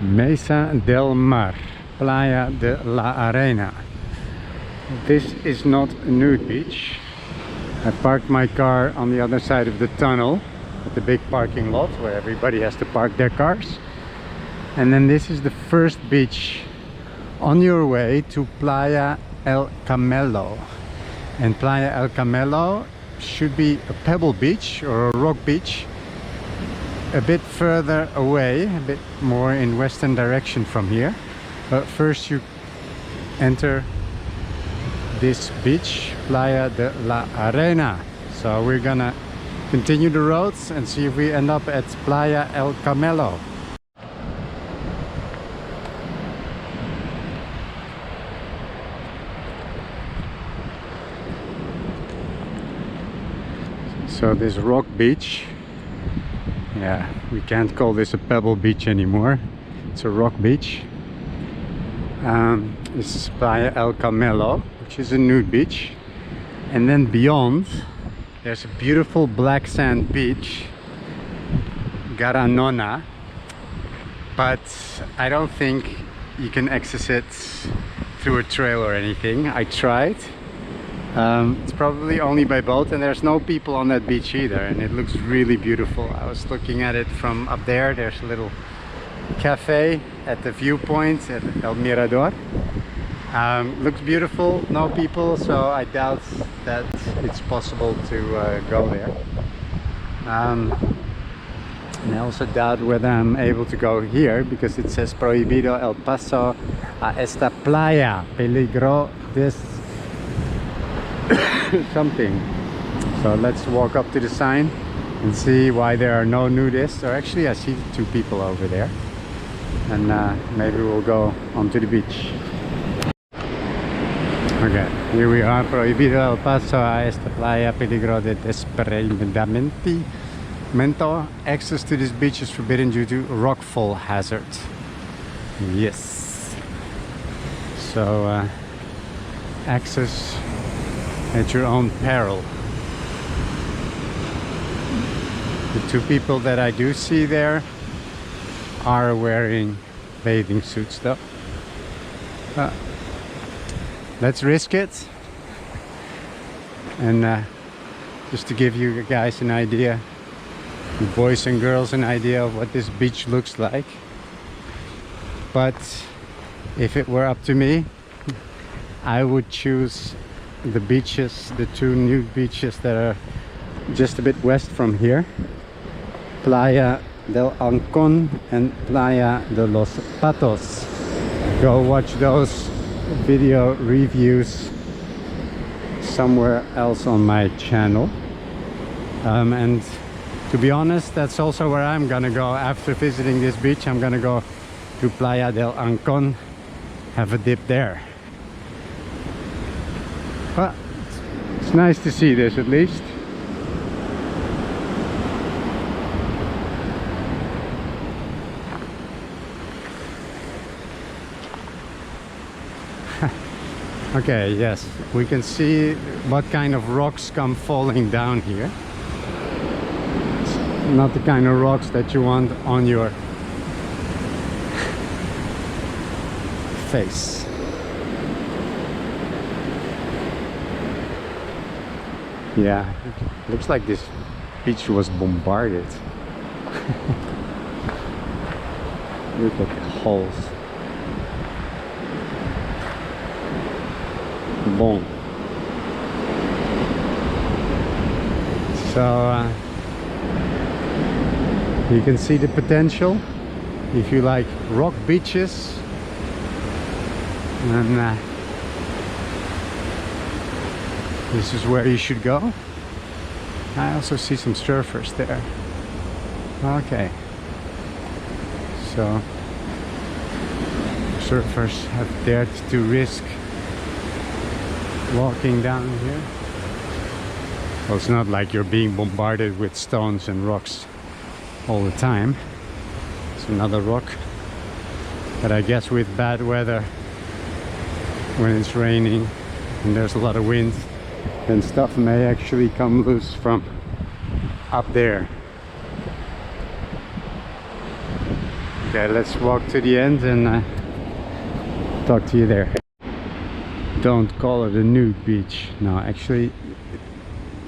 Mesa del Mar, Playa de la Arena. This is not a nude beach. I parked my car on the other side of the tunnel at the big parking lot where everybody has to park their cars. And then this is the first beach on your way to Playa del Camello. And Playa del Camello should be a pebble beach or a rock beach a bit further away, a bit more in western direction from here. But first you enter this beach, Playa de la Arena. So we're gonna continue the roads and see if we end up at Playa del Camello. So this rock beach, yeah, we can't call this a pebble beach anymore. It's a rock beach. This is Playa del Camello, which is a nude beach. And then beyond, there's a beautiful black sand beach, Garanona. But I don't think you can access it through a trail or anything. I tried. It's probably only by boat, and there's no people on that beach either, and it looks really beautiful. I was looking at it from up there. There's a little cafe at the viewpoint at El Mirador. Looks beautiful, no people, so I doubt that it's possible to go there. And I also doubt whether I'm able to go here because it says prohibido el paso a esta playa, peligro des something. So let's walk up to the sign and see why there are no nudists. Or actually I see two people over there, and maybe we'll go onto the beach. Okay, here we are. Prohibido el paso a esta playa, peligro de desprendimiento. Access to this beach is forbidden due to rockfall hazard. Yes. So access at your own peril. The two people that I do see there are wearing bathing suits though. Let's risk it. And just to give you guys an idea, you boys and girls, an idea of what this beach looks like. But if it were up to me, I would choose the beaches, the two nude beaches that are just a bit west from here, Playa del Ancon and Playa de los Patos. Go watch those video reviews somewhere else on my channel. And to be honest, that's also where I'm gonna go after visiting this beach. I'm gonna go to Playa del Ancon, have a dip there. But it's nice to see this at least. Okay, yes, we can see what kind of rocks come falling down here. It's not the kind of rocks that you want on your face. Yeah, it looks like this beach was bombarded. Look at the holes. Boom. So you can see the potential if you like rock beaches. And this is where you should go. I also see some surfers there. Okay. So surfers have dared to risk walking down here. Well, it's not like you're being bombarded with stones and rocks all the time. It's another rock. But I guess with bad weather, when it's raining and there's a lot of wind, then stuff may actually come loose from up there. Okay, let's walk to the end and talk to you there. Don't call it a nude beach. No, actually,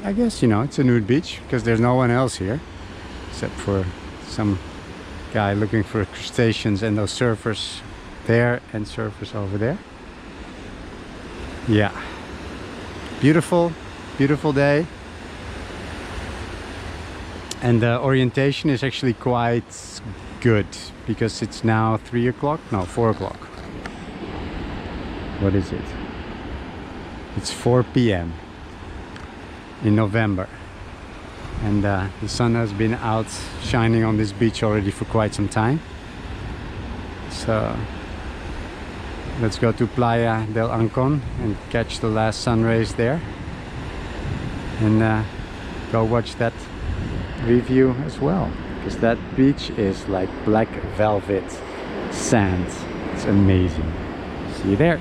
I guess, you know, it's a nude beach because there's no one else here except for some guy looking for crustaceans and those surfers there and surfers over there. Yeah, beautiful, beautiful day. And the orientation is actually quite good because it's now 3 o'clock, no, 4 o'clock. What is it? It's 4 p.m. in November, and the sun has been out shining on this beach already for quite some time. So let's go to Playa del Ancon and catch the last sun rays there, and go watch that review as well, because that beach is like black velvet sand. It's amazing. See you there.